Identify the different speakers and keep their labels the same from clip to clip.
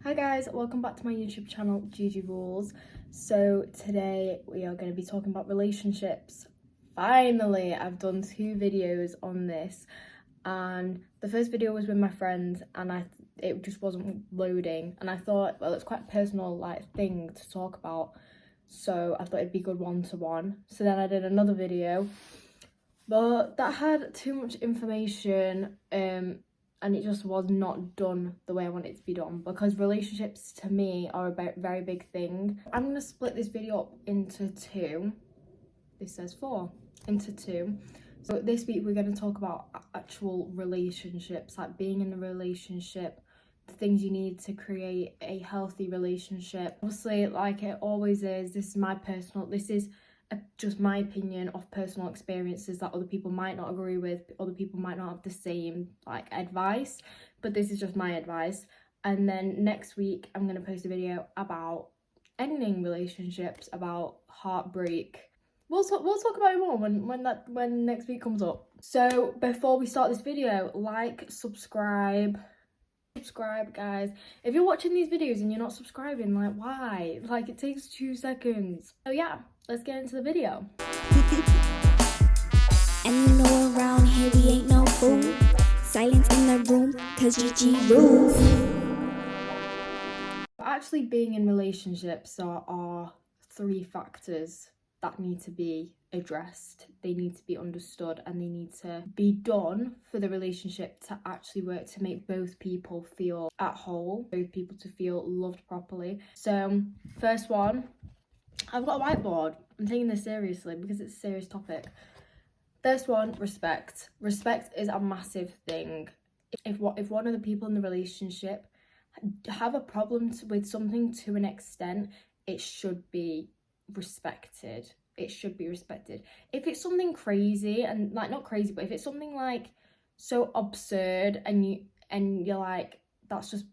Speaker 1: Hi guys, welcome back to my YouTube channel, Gigi Rules. So today we are going to be talking about relationships. Finally, I've done 2 videos on this, and the first video was with my friend and it just wasn't loading, and I thought, well, it's quite a personal thing to talk about, so I thought it'd be good one-to-one. So then I did another video, but that had too much information and it just was not done the way I want it to be done, because relationships to me are a very big thing. I'm going to split this video up into 2. This says 4 into 2. So this week we're going to talk about actual relationships, like being in a relationship, the things you need to create a healthy relationship. Obviously, like it always is, this is just my opinion of personal experiences that other people might not agree with, other people might not have the same advice, but this is just my advice. And then next week I'm going to post a video about ending relationships, about heartbreak. We'll talk about it more when next week comes up. So before we start this video, subscribe guys. If you're watching these videos and you're not subscribing, why? It takes 2 seconds. So yeah, let's get into the video.
Speaker 2: And you know around here we ain't no fool. Silence in the room, cause Gigi rules.
Speaker 1: Actually, being in relationships are 3 factors that need to be addressed. They need to be understood and they need to be done for the relationship to actually work, to make both people feel at whole, both people to feel loved properly. So first one, I've got a whiteboard. I'm taking this seriously because it's a serious topic. First one, respect. Respect is a massive thing. If one of the people in the relationship have a problem with something to an extent, it should be respected. It should be respected. If it's something crazy, and not crazy, but if it's something so absurd and you're that's just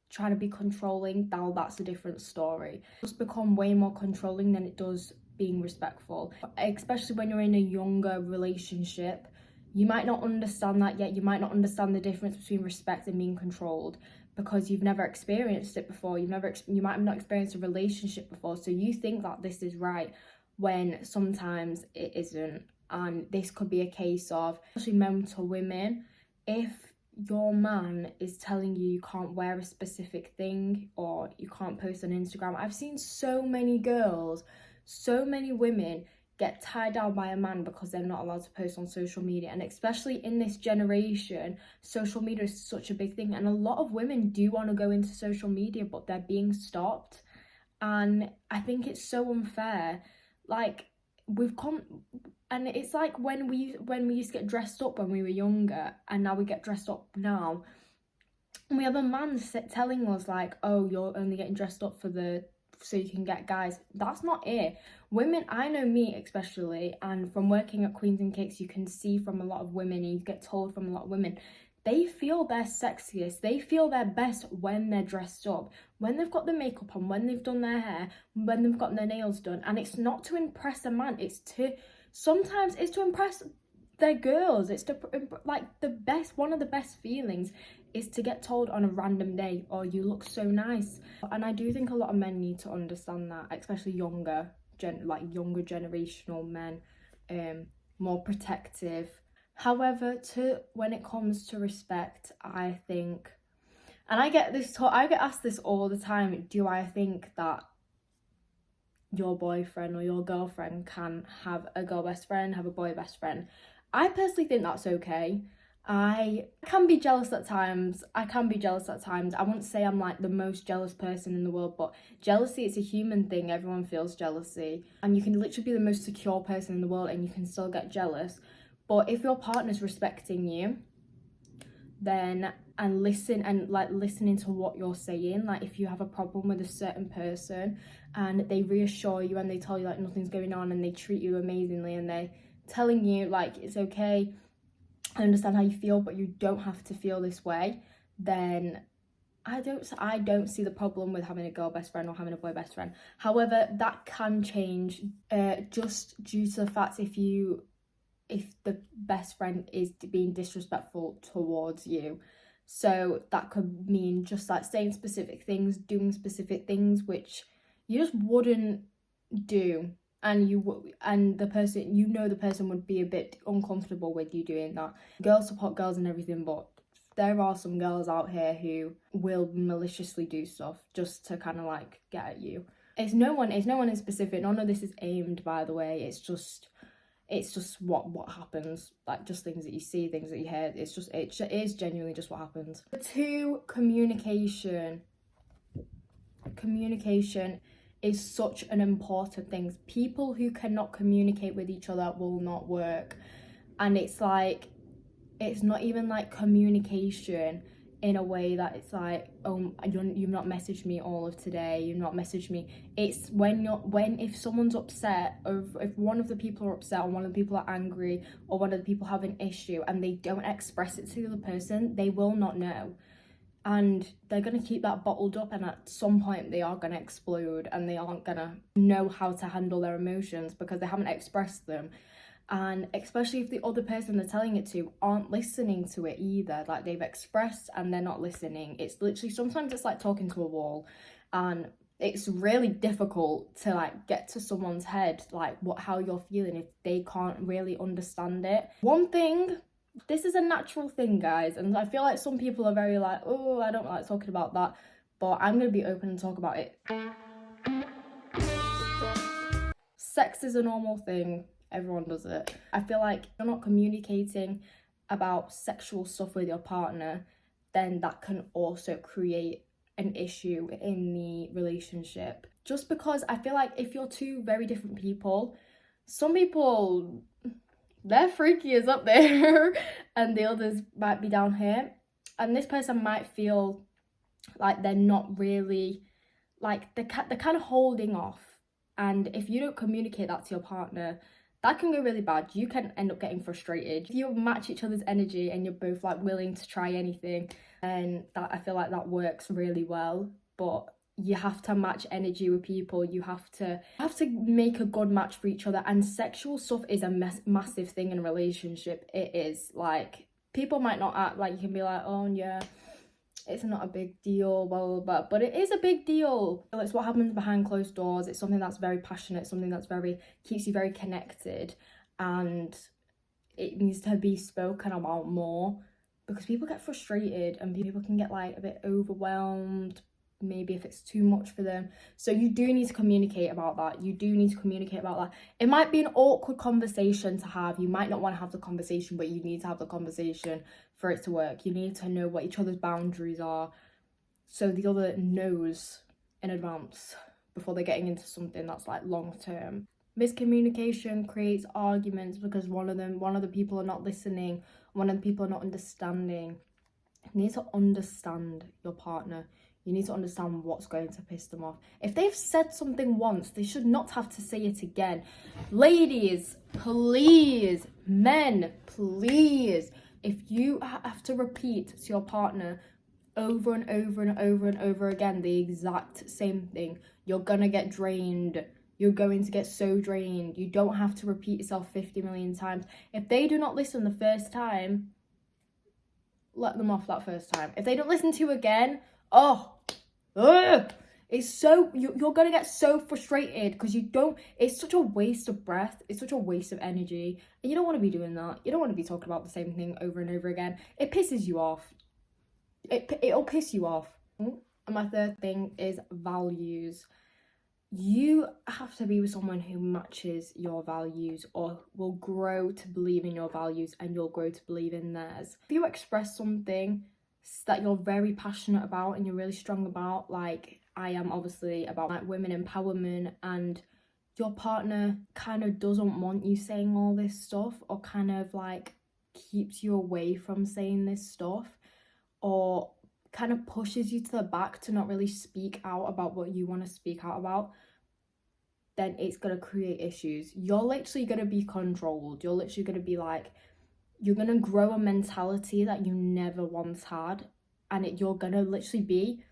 Speaker 1: trying to be controlling, now that's a different story. It's become way more controlling than it does being respectful, especially when you're in a younger relationship. You might not understand that yet. You might not understand the difference between respect and being controlled, because you've never experienced it before. You might have not experienced a relationship before, so you think that this is right when sometimes it isn't. And this could be a case of, especially men to women, if your man is telling you can't wear a specific thing or you can't post on Instagram. I've seen so many girls, so many women get tied down by a man because they're not allowed to post on social media. And especially in this generation, social media is such a big thing, and a lot of women do want to go into social media, but they're being stopped. And I think it's so unfair. And it's when we used to get dressed up when we were younger, and now we get dressed up now, and we have a man telling us oh, you're only getting dressed up so you can get guys. That's not it. Women, I know me especially, and from working at Queens and Cakes, you can see from a lot of women, and you get told from a lot of women, they feel their sexiest, they feel their best when they're dressed up, when they've got the makeup on, when they've done their hair, when they've got their nails done. And it's not to impress a man, sometimes it's to impress their girls. It's to one of the best feelings is to get told on a random day, oh, you look so nice. And I do think a lot of men need to understand that, especially younger generational men, more protective. However, when it comes to respect, I think, and I get asked this all the time, do I think that your boyfriend or your girlfriend can have a girl best friend, have a boy best friend? I personally think that's okay. I can be jealous at times. I wouldn't say I'm the most jealous person in the world, but jealousy, it's a human thing. Everyone feels jealousy, and you can literally be the most secure person in the world and you can still get jealous. But if your partner's respecting you, then listening to what you're saying, if you have a problem with a certain person and they reassure you and they tell you nothing's going on and they treat you amazingly and they're telling you it's okay, I understand how you feel, but you don't have to feel this way, then I don't see the problem with having a girl best friend or having a boy best friend. However, that can change just due to the fact if the best friend is being disrespectful towards you, So that could mean just like saying specific things, doing specific things which you just wouldn't do, and the person, you know, the person would be a bit uncomfortable with you doing that. Girls support girls and everything, but there are some girls out here who will maliciously do stuff just to kind of like get at you. It's no one in specific. None of this is aimed, by the way. It's just what happens, like just things that you see, things that you hear. It is genuinely just what happens. 2, communication is such an important thing. People who cannot communicate with each other will not work. And it's like, it's not even like communication in a way that it's like, oh, you've not messaged me all of today, you've not messaged me. It's if someone's upset, or if one of the people are upset, or one of the people are angry, or one of the people have an issue and they don't express it to the other person, they will not know. And they're going to keep that bottled up, and at some point they are going to explode, and they aren't going to know how to handle their emotions because they haven't expressed them. And especially if the other person they're telling it to aren't listening to it either, like they've expressed and they're not listening. It's literally, sometimes it's like talking to a wall, and it's really difficult to like get to someone's head, like how you're feeling, if they can't really understand it. One thing, this is a natural thing, guys, and I feel like some people are very like, oh, I don't like talking about that, but I'm gonna be open and talk about it. Sex is a normal thing. Everyone does it. I feel like if you're not communicating about sexual stuff with your partner, then that can also create an issue in the relationship. Just because I feel like if you're two very different people, some people, their freaky is up there and the others might be down here, and this person might feel like they're not really, like they're kind of holding off. And if you don't communicate that to your partner, that can go really bad. You can end up getting frustrated. If you match each other's energy and you're both like willing to try anything, then that, I feel like that works really well. But you have to match energy with people. You have to make a good match for each other. And sexual stuff is a massive thing in a relationship. It is. Like, people might not act like, you can be like, oh yeah, it's not a big deal, blah, blah, blah, but it is a big deal. It's what happens behind closed doors. It's something that's very passionate, something that's keeps you very connected, and it needs to be spoken about more, because people get frustrated and people can get like a bit overwhelmed, maybe if it's too much for them. So you do need to communicate about that. It might be an awkward conversation to have. You might not want to have the conversation, but you need to have the conversation for it to work. You need to know what each other's boundaries are, so the other knows in advance before they're getting into something that's like long term. Miscommunication creates arguments because one of the people are not listening, one of the people are not understanding. You need to understand your partner. You need to understand what's going to piss them off. If they've said something once, they should not have to say it again. Ladies, please. Men, please. If you have to repeat to your partner over and over and over and over again the exact same thing, you're gonna get drained. You're going to get so drained. You don't have to repeat yourself 50 million times. If they do not listen the first time, let them off that first time. If they don't listen to you again, it's so, you're gonna get so frustrated because it's such a waste of breath, it's such a waste of energy, and you don't want to be doing that. You don't want to be talking about the same thing over and over again. It pisses you off. It'll piss you off. And my third thing is values. You have to be with someone who matches your values, or will grow to believe in your values and you'll grow to believe in theirs. If you express something that you're very passionate about and you're really strong about, like I am obviously about like women empowerment, and your partner kind of doesn't want you saying all this stuff, or kind of like keeps you away from saying this stuff, or kind of pushes you to the back to not really speak out about what you want to speak out about, then it's going to create issues. You're literally going to be controlled. You're literally going to be like, you're going to grow a mentality that you never once had, and you're going to literally be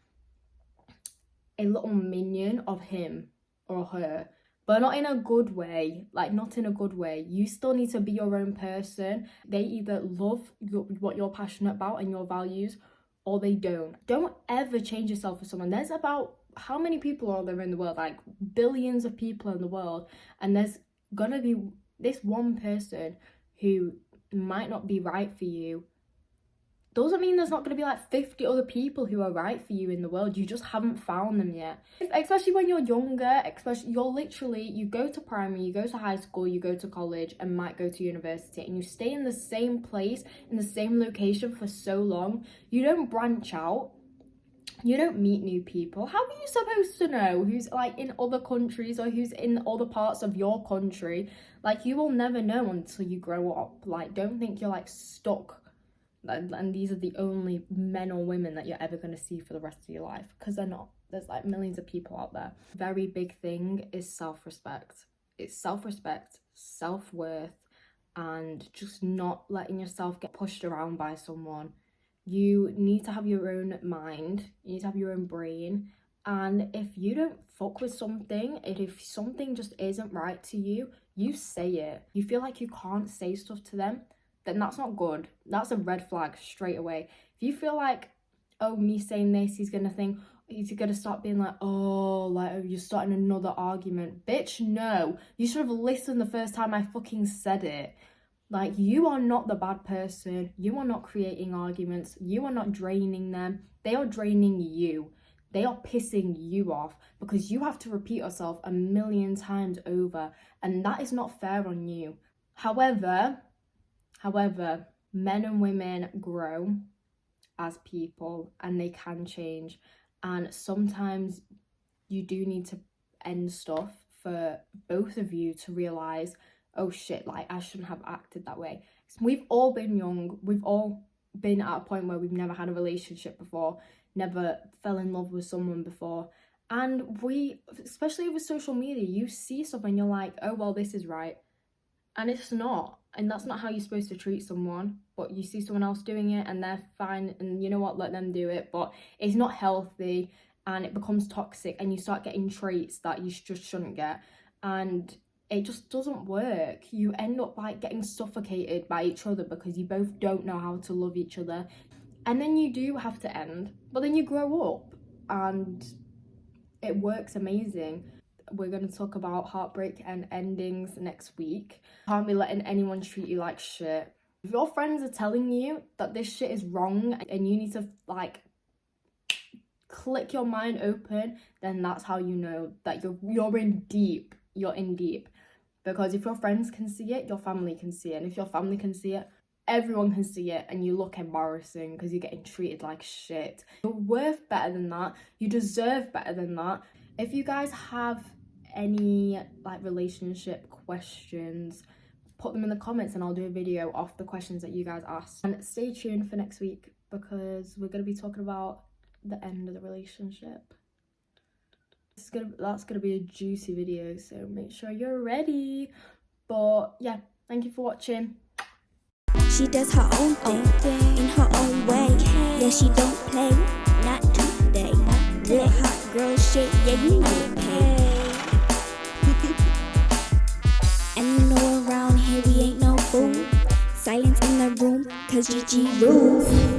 Speaker 1: a little minion of him or her, but not in a good way. Like, not in a good way. You still need to be your own person. They either love what you're passionate about and your values, or they don't. Don't ever change yourself for someone. There's about, how many people are there in the world? Like billions of people in the world, and there's gonna be this one person who might not be right for you. Doesn't mean there's not going to be like 50 other people who are right for you in the world. You just haven't found them yet. Especially when you're younger, you go to primary, you go to high school, you go to college, and might go to university, and you stay in the same place, in the same location for so long. You don't branch out. You don't meet new people. How are you supposed to know who's like in other countries or who's in other parts of your country? Like, you will never know until you grow up. Like, don't think you're like stuck and these are the only men or women that you're ever going to see for the rest of your life, because they're not. There's like millions of people out there. Very big thing is self-respect. It's self-respect, self-worth, and just not letting yourself get pushed around by someone. You need to have your own mind, you need to have your own brain, and if you don't fuck with something, and if something just isn't right to you, you say it. You feel like you can't say stuff to them, then that's not good. That's a red flag straight away. If you feel like, oh, me saying this, he's gonna start being like, oh, like, oh, you're starting another argument. Bitch, no. You should have listened the first time I fucking said it. Like, you are not the bad person. You are not creating arguments. You are not draining them. They are draining you. They are pissing you off because you have to repeat yourself a million times over, and that is not fair on you. However, men and women grow as people and they can change, and sometimes you do need to end stuff for both of you to realise, oh shit, like, I shouldn't have acted that way. We've all been young, we've all been at a point where we've never had a relationship before, never fell in love with someone before, and we, especially with social media, you see something and you're like, oh well, this is right, and it's not. And that's not how you're supposed to treat someone. But you see someone else doing it and they're fine, and you know what, let them do it. But it's not healthy and it becomes toxic, and you start getting traits that you just shouldn't get. And it just doesn't work. You end up like getting suffocated by each other because you both don't know how to love each other. And then you do have to end. But then you grow up and it works amazing. We're going to talk about heartbreak and endings next week. Can't be letting anyone treat you like shit. If your friends are telling you that this shit is wrong and you need to like click your mind open, then that's how you know that you're in deep. You're in deep. Because if your friends can see it, your family can see it. And if your family can see it, everyone can see it, and you look embarrassing because you're getting treated like shit. You're worth better than that. You deserve better than that. If you guys have any like relationship questions, put them in the comments and I'll do a video off the questions that you guys asked. And stay tuned for next week because we're going to be talking about the end of the relationship. That's gonna be a juicy video, so make sure you're ready. But yeah, thank you for watching.
Speaker 2: She does her own thing in her own way. Yeah, she don't play, not today. Little hot girl shit, yeah, you know it pay. And you know around here we ain't no fool. Silence in the room, cause GG rules.